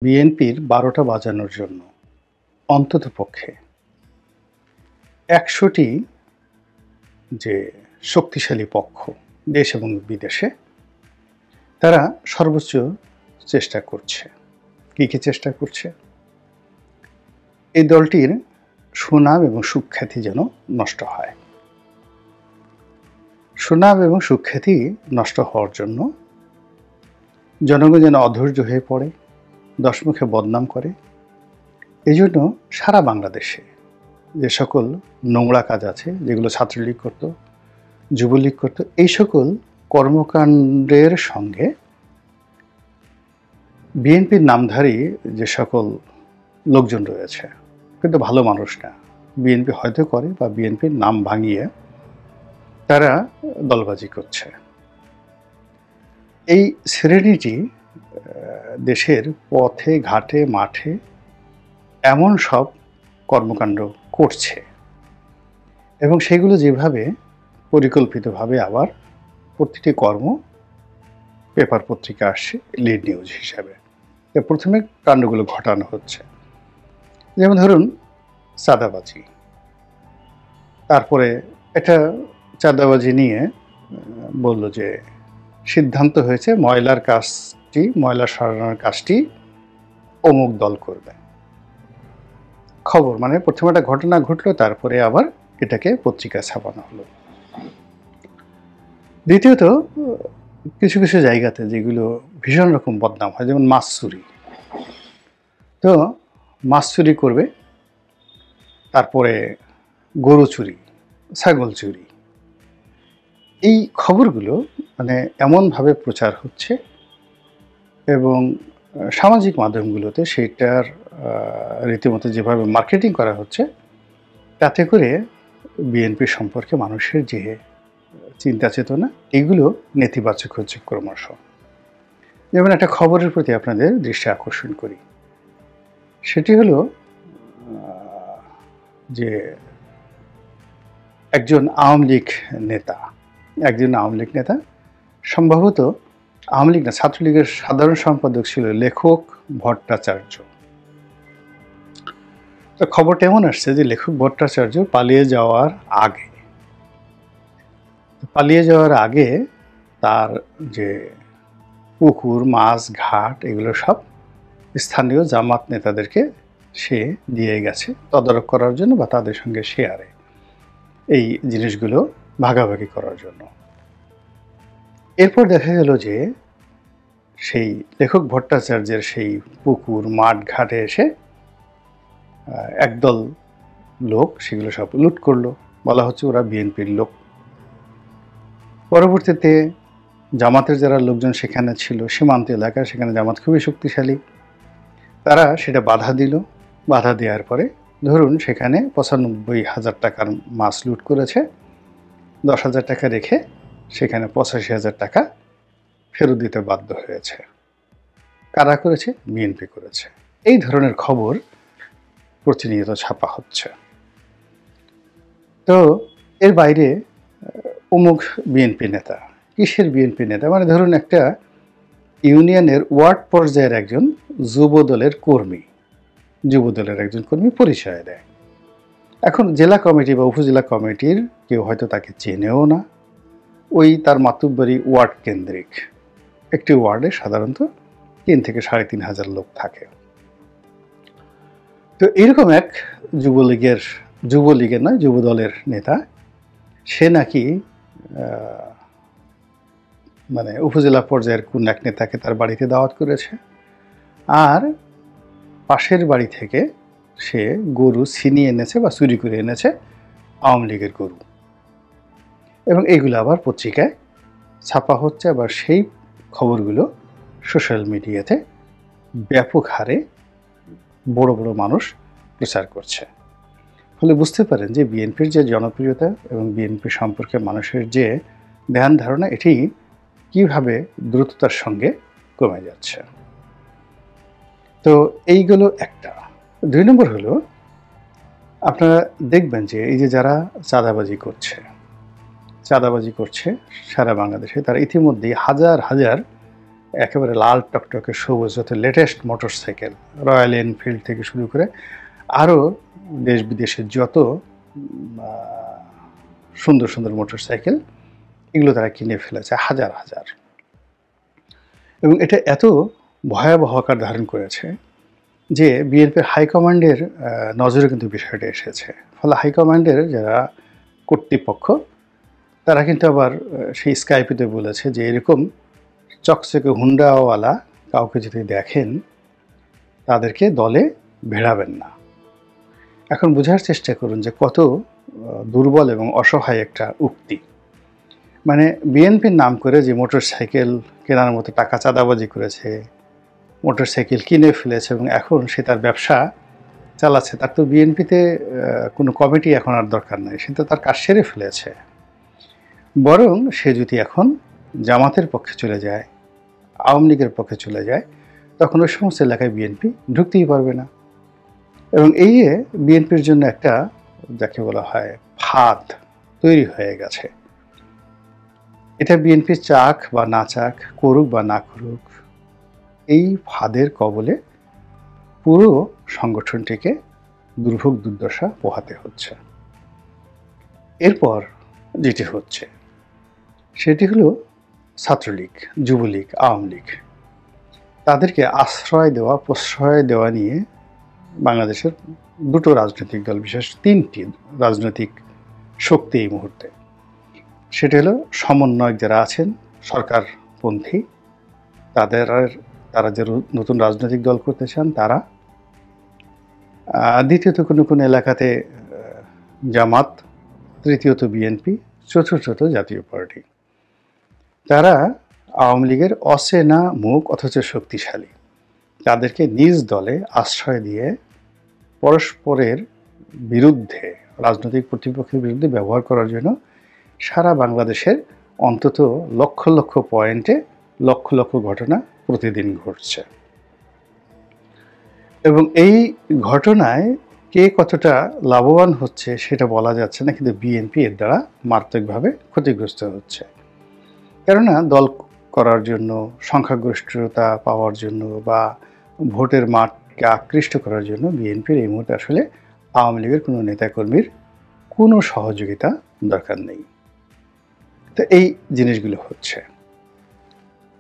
বিএনপির ১২টা বাজানোর জন্য অন্ততপক্ষে ১০০টি যে শক্তিশালী পক্ষ দেশ এবং বিদেশে তারা সর্বোচ্চ চেষ্টা করছে। কি চেষ্টা করছে? এই দলটির সুনাম এবং সুখ্যাতি যেন নষ্ট হয়। সুনাম এবং সুখ্যাতি নষ্ট হওয়ার জন্য জনগণ যেন অধৈর্য হয়ে পড়ে, দশমুখে বদনাম করে। এজন্য সারা বাংলাদেশে যে সকল নোংরা কাজ আছে, যেগুলো ছাত্রলীগ করত, যুবলীগ করত, এই সকল কর্মকাণ্ডের সঙ্গে বিএনপির নামধারী যে সকল লোকজন রয়েছে, কিন্তু ভালো মানুষ না, বিএনপি হয়তো করে বা বিএনপির নাম ভাঙিয়ে তারা দলবাজি করছে। এই শ্রেণীটি দেশের পথে ঘাটে মাঠে এমন সব কর্মকাণ্ড করছে এবং সেগুলো যেভাবে পরিকল্পিতভাবে আবার প্রতিটি কর্ম পেপার পত্রিকা আসছে লিড নিউজ হিসাবে। প্রথমে কাণ্ডগুলো ঘটানো হচ্ছে, যেমন ধরুন চাঁদাবাজি। তারপরে এটা চাঁদাবাজি নিয়ে বলল যে সিদ্ধান্ত হয়েছে ময়লা সরানোর কাজটি অমুক দল করবে। খবর, মানে প্রথমে একটা ঘটনা ঘটলো, তারপরে আবার এটাকে পত্রিকায় ছাপানো হলো। দ্বিতীয়ত, কিছু কিছু জায়গাতে যেগুলো ভীষণ রকম বদনাম হয়, যেমন মাছ চুরি। তো মাছ চুরি করবে, তারপরে গরু চুরি, ছাগল চুরি। এই খবরগুলো মানে এমনভাবে প্রচার হচ্ছে এবং সামাজিক মাধ্যমগুলোতে সেটার রীতিমতো যেভাবে মার্কেটিং করা হচ্ছে, তাতে করে বিএনপি সম্পর্কে মানুষের যে চিন্তা চেতনা, এগুলো নেতিবাচক হচ্ছে ক্রমশ। যেমন একটা খবরের প্রতি আপনাদের দৃষ্টি আকর্ষণ করি, সেটি হলো যে একজন আওয়ামী লীগ নেতা, সম্ভবত আওয়ামী লীগ না, ছাত্রলীগের সাধারণ সম্পাদক ছিল লেখক ভট্টাচার্য। তো খবরটা এমন আসছে যে লেখক ভট্টাচার্য পালিয়ে যাওয়ার আগে তার যে পুকুর, মাছ, ঘাট, এগুলো সব স্থানীয় জামাত নেতাদেরকে সে দিয়ে গেছে তদারক করার জন্য বা তাদের সঙ্গে শেয়ারে এই জিনিসগুলো ভাগাভাগি করার জন্য। এরপর দেখা গেল যে সেই লেখক ভট্টাচার্যের সেই পুকুর, মাঠ, ঘাটে এসে একদল লোক সেগুলো সব লুট করলো। বলা হচ্ছে ওরা বিএনপির লোক। পরবর্তীতে জামাতের যারা লোকজন সেখানে ছিল, সীমান্ত এলাকায়, সেখানে জামাত খুবই শক্তিশালী, তারা সেটা বাধা দিল। বাধা দেওয়ার পরে ধরুন সেখানে ৯৫,০০০ টাকার মাছ লুট করেছে, ১০,০০০ টাকা রেখে সেখানে ৮৫,০০০ টাকা ফেরত দিতে বাধ্য হয়েছে। কারা করেছে? বিএনপি করেছে। এই ধরনের খবর প্রতিনিয়ত ছাপা হচ্ছে। তো এর বাইরে অমুক বিএনপি নেতা, কিসের বিএনপি নেতা? মানে ধরুন একটা ইউনিয়নের ওয়ার্ড পর্যায়ের একজন যুবদলের একজন কর্মী পরিচয় দেয়। এখন জেলা কমিটি বা উপজেলা কমিটির কেউ হয়তো তাকে চেনেও না। ওই তার মাতুব্বরি ওয়ার্ড কেন্দ্রিক একটি ওয়ার্ডে সাধারণত ৩ থেকে ৩,৫০০ লোক থাকে। তো এরকম এক যুবদলের নেতা, সে নাকি মানে উপজেলা পর্যায়ের কোন এক নেতাকে তার বাড়িতে দাওয়াত করেছে, আর পাশের বাড়ি থেকে সে গরু ছিনিয়ে এনেছে বা চুরি করে এনেছে, আওয়ামী লীগের গরু। এবং এইগুলো আবার পত্রিকায় ছাপা হচ্ছে, আবার সেই খবরগুলো সোশ্যাল মিডিয়াতে ব্যাপক হারে বড় বড় মানুষ প্রচার করছে। ফলে বুঝতে পারেন যে বিএনপির যে জনপ্রিয়তা এবং বিএনপি সম্পর্কে মানুষের যে ধ্যান ধারণা, এটি কিভাবে দ্রুততার সঙ্গে কমে যাচ্ছে। তো এইগুলো একটা। ২ নম্বর হলো, আপনারা দেখবেন যে এই যে যারা চাঁদাবাজি করছে সারা বাংলাদেশে, তারা ইতিমধ্যেই হাজার হাজার একেবারে লাল টকটকে সবুজ, যত লেটেস্ট মোটরসাইকেল, রয়্যাল এনফিল্ড থেকে শুরু করে আরও দেশ বিদেশের যত সুন্দর সুন্দর মোটরসাইকেল, এগুলো তারা কিনে ফেলেছে হাজার হাজার। এবং এটা এত ভয়াবহ আকার ধারণ করেছে যে বিএনপির হাইকমান্ডের নজরে কিন্তু বিষয়টা এসেছে। ফলে হাইকমান্ডের যারা কর্তৃপক্ষ তারা কিন্তু আবার সেই স্কাইপিতে বলেছে যে এরকম চকচকে হুন্ডাওয়ালা কাউকে যদি দেখেন তাদেরকে দলে ভেড়াবেন না। এখন বোঝার চেষ্টা করুন যে কত দুর্বল এবং অসহায় একটা উক্তি। মানে বিএনপির নাম করে যে মোটরসাইকেল কেনার মতো টাকা চাঁদাবাজি করেছে, মোটরসাইকেল কিনে ফেলেছে এবং এখন সে তার ব্যবসা চালাচ্ছে, তার তো বিএনপিতে কোনো কমিটি এখন আর দরকার নেই, সে তো তার কাজ সেরে ফেলেছে। বরং সে যদি এখন জামাতের পক্ষে চলে যায়, আওয়ামী লীগের পক্ষে চলে যায়, তখন ওই সমস্ত এলাকায় বিএনপি ঢুকতেই পারবে না। এবং এই বিএনপির জন্য একটা যাকে বলা হয় ফাঁদ তৈরি হয়ে গেছে। এটা বিএনপি চাক বা না চাক, করুক বা না করুক, এই ফাঁদের কবলে পুরো সংগঠনটিকে দুর্ভোগ দুর্দশা পোহাতে হচ্ছে। এরপর যেটি হচ্ছে সেটি হলো ছাত্রলীগ, যুবলীগ, আওয়ামী লীগ, তাদেরকে আশ্রয় দেওয়া, প্রশ্রয় দেওয়া নিয়ে বাংলাদেশের দুটো রাজনৈতিক দল, বিশেষ তিনটি রাজনৈতিক শক্তি এই মুহূর্তে, সেটা হলো সমন্বয়ক যারা আছেন সরকারপন্থী, তারা যে নতুন রাজনৈতিক দল করতে চান তারা, দ্বিতীয়ত কোনো কোনো এলাকাতে জামাত, তৃতীয়ত বিএনপি, চতুর্থত জাতীয় পার্টি। তারা আওয়ামী লীগের অচেনা মুখ অথচ শক্তিশালী, তাদেরকে নিজ দলে আশ্রয় দিয়ে পরস্পরের বিরুদ্ধে, রাজনৈতিক প্রতিপক্ষের বিরুদ্ধে ব্যবহার করার জন্য সারা বাংলাদেশের অন্তত লক্ষ লক্ষ পয়েন্টে লক্ষ লক্ষ ঘটনা প্রতিদিন ঘটছে। এবং এই ঘটনায় কে কতটা লাভবান হচ্ছে সেটা বলা যাচ্ছে না, কিন্তু বিএনপি এর দ্বারা মারাত্মকভাবে ক্ষতিগ্রস্ত হচ্ছে। কেননা দল করার জন্য, সংখ্যাগরিষ্ঠতা পাওয়ার জন্য বা ভোটের মাঠকে আকৃষ্ট করার জন্য বিএনপির এই মুহূর্তে আসলে আওয়ামী লীগের কোনো নেতাকর্মীর কোনো সহযোগিতা দরকার নেই। তো এই জিনিসগুলো হচ্ছে।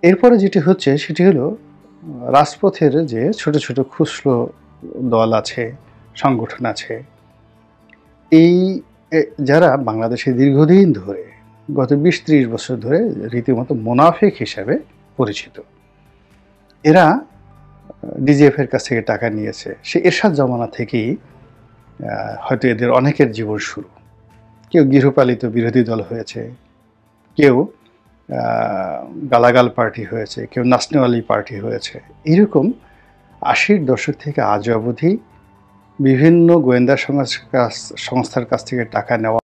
এরপরে যেটি হচ্ছে সেটি হলো রাজপথের যে ছোট ছোট খুচরো দল আছে, সংগঠন আছে, এই যারা বাংলাদেশে দীর্ঘদিন ধরে, গত 20-30 বছর ধরে রীতিমতো মুনাফিক হিসাবে পরিচিত, এরা ডিজিএফের কাছ থেকে টাকা নিয়েছে। সে এরশাদ জমানা থেকেই হয়তো এদের অনেকের জীবন শুরু। কেউ গৃহপালিত বিরোধী দল হয়েছে, কেউ গালাগাল পার্টি হয়েছে, কেউ নাসনেওয়ালি পার্টি হয়েছে। এরকম 80-র দশক থেকে আজ অবধি বিভিন্ন গোয়েন্দা সংস্থার কাছ থেকে টাকা নেওয়া